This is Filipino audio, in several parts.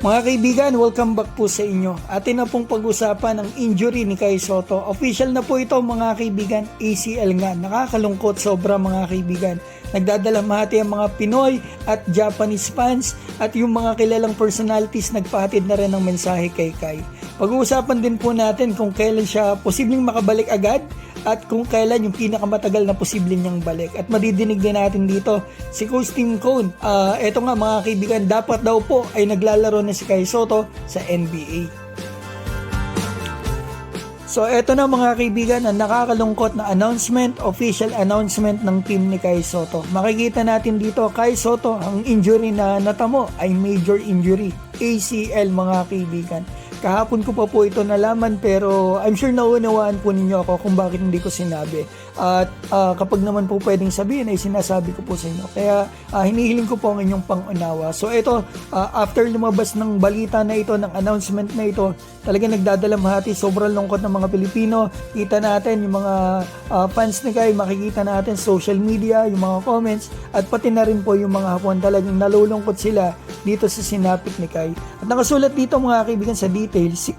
Mga kaibigan, welcome back po sa inyo. Atin na pong pag-usapan ang injury ni Kai Sotto. Official na po ito mga kaibigan, ACL nga. Nakakalungkot sobra mga kaibigan. Nagdadalamhati ang mga Pinoy at Japanese fans at yung mga kilalang personalities nagpahatid na rin ng mensahe kay Kai. Pag-uusapan din po natin kung kailan siya posibleng makabalik agad at kung kailan yung pinakamatagal na posible niyang balik. At madidinig din natin dito si Coach Tim Cone. Eto nga mga kaibigan, dapat daw po ay naglalaro na si Kai Sotto sa NBA. So eto na mga kaibigan, ang nakakalungkot na announcement, official announcement ng team ni Kai Sotto. Makikita natin dito, Kai Sotto, ang injury na natamo ay major injury, ACL mga kaibigan. Kahapon ko pa po ito nalaman pero I'm sure naunawaan po ninyo ako kung bakit hindi ko sinabi. At kapag naman po pwedeng sabihin ay sinasabi ko po sa inyo. Kaya hinihiling ko po ang inyong pangunawa. So ito, after lumabas ng balita na ito, ng announcement na ito, talagang nagdadalamhati, sobrang lungkot ng mga Pilipino. Kita natin yung mga fans ni Kai, makikita natin social media, yung mga comments, at pati na rin po yung mga Hapon, talagang nalulungkot sila dito sa sinapit ni Kai. At nakasulat dito mga kaibigan sa details,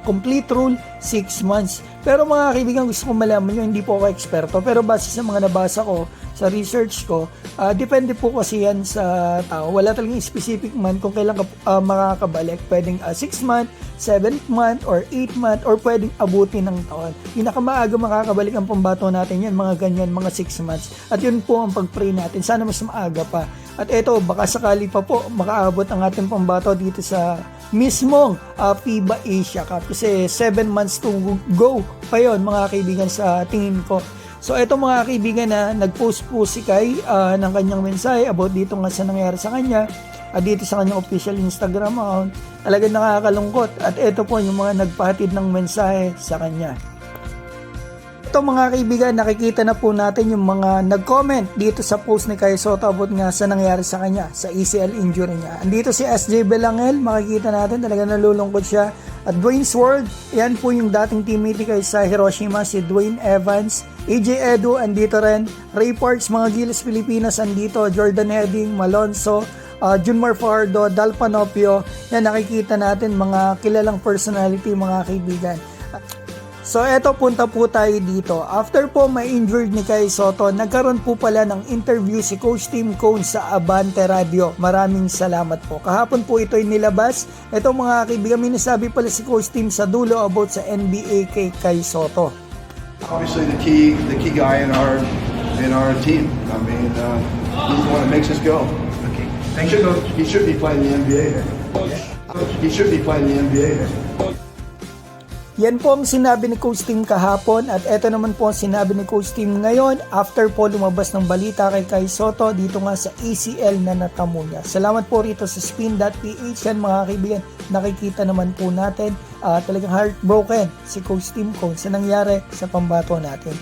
complete rule 6 months. Pero mga kaibigan, gusto kong malaman nyo, hindi po ako eksperto, pero base sa mga nabasa ko, sa research ko, depende po kasi yan sa tao. Wala talagang specific month kung kailan makakabalik. Pwedeng 6 month, 7th month, or 8th month, or pwedeng abutin ng taon. Pinakamaaga makakabalik ang pambato natin yan, mga ganyan, mga 6 months. At yun po ang pag-pray natin. Sana mas maaga pa. At eto, baka sakali pa po makaabot ang ating pambato dito sa mismong FIBA Asia Cup. Kasi 7 months to go pa yun mga kaibigan sa tingin ko. So eto mga kaibigan na nag-post po si Kai ng kanyang mensahe about dito nga sa nangyari sa kanya at dito sa kanyang official Instagram account. Talagang nakakalungkot at eto po yung mga nagpahatid ng mensahe sa kanya. Ito mga kaibigan, nakikita na po natin yung mga nag-comment dito sa post ni Kai Sotto about nga sa nangyari sa kanya, sa ACL injury niya. Andito si SJ Belangel, makikita natin talaga nalulungkot siya. At Dwayne's World, yan po yung dating teammate ni Kai sa Hiroshima, si Dwayne Evans, AJ Edu, andito rin. Ray Parks, mga Gilas Pilipinas, andito. Jordan Heading, Malonzo, Junmar Fajardo, Dal Panopio. Yan, nakikita natin mga kilalang personality mga kaibigan. So eto, punta po tayo dito. After po ma-injured ni Kai Sotto, nagkaroon po pala ng interview si Coach Tim Cone sa Abante Radio. Maraming salamat po. Kahapon po ito'y nilabas. Ito mga kaibigan, minasabi pala si Coach Tim sa dulo about sa NBA kay Kai Sotto. Obviously the key guy in our team. I mean, he's the one that makes us go. Okay. Thank you. He should be playing the NBA here. He should be playing the NBA here. Yan po ang sinabi ni Coach Tim kahapon at eto naman po ang sinabi ni Coach Tim ngayon after po lumabas ng balita kay Kai Sotto dito nga sa ACL na natamo niya. Salamat po rito sa spin.ph yan mga kaibigan. Nakikita naman po natin talagang heartbroken si Coach Tim Cone sa nangyari sa pambato natin.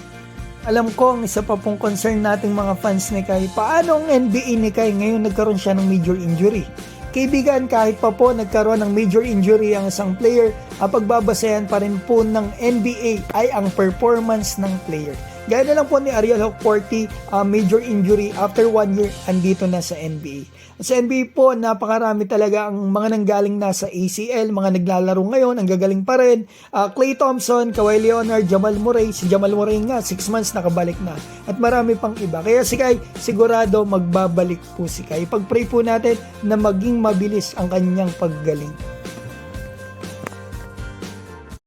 Alam ko ang isa pa pong concern nating mga fans ni Kai, paano ang NBA ni Kai ngayon nagkaroon siya ng major injury? Kaibigan, kahit pa po nagkaroon ng major injury ang isang player, ang pagbabasehan pa rin po ng NBA ay ang performance ng player. Gaya na lang po ni Ariel Hockporty, major injury after 1 year, andito na sa NBA. Sa NBA po, napakarami talaga ang mga nanggaling na sa ACL, mga naglalaro ngayon, ang gagaling pa rin. Klay Thompson, Kawhi Leonard, Jamal Murray. Si Jamal Murray nga, 6 months nakabalik na. At marami pang iba. Kaya si Kai, sigurado magbabalik po si Kai. Pag-pray po natin na maging mabilis ang kanyang paggaling.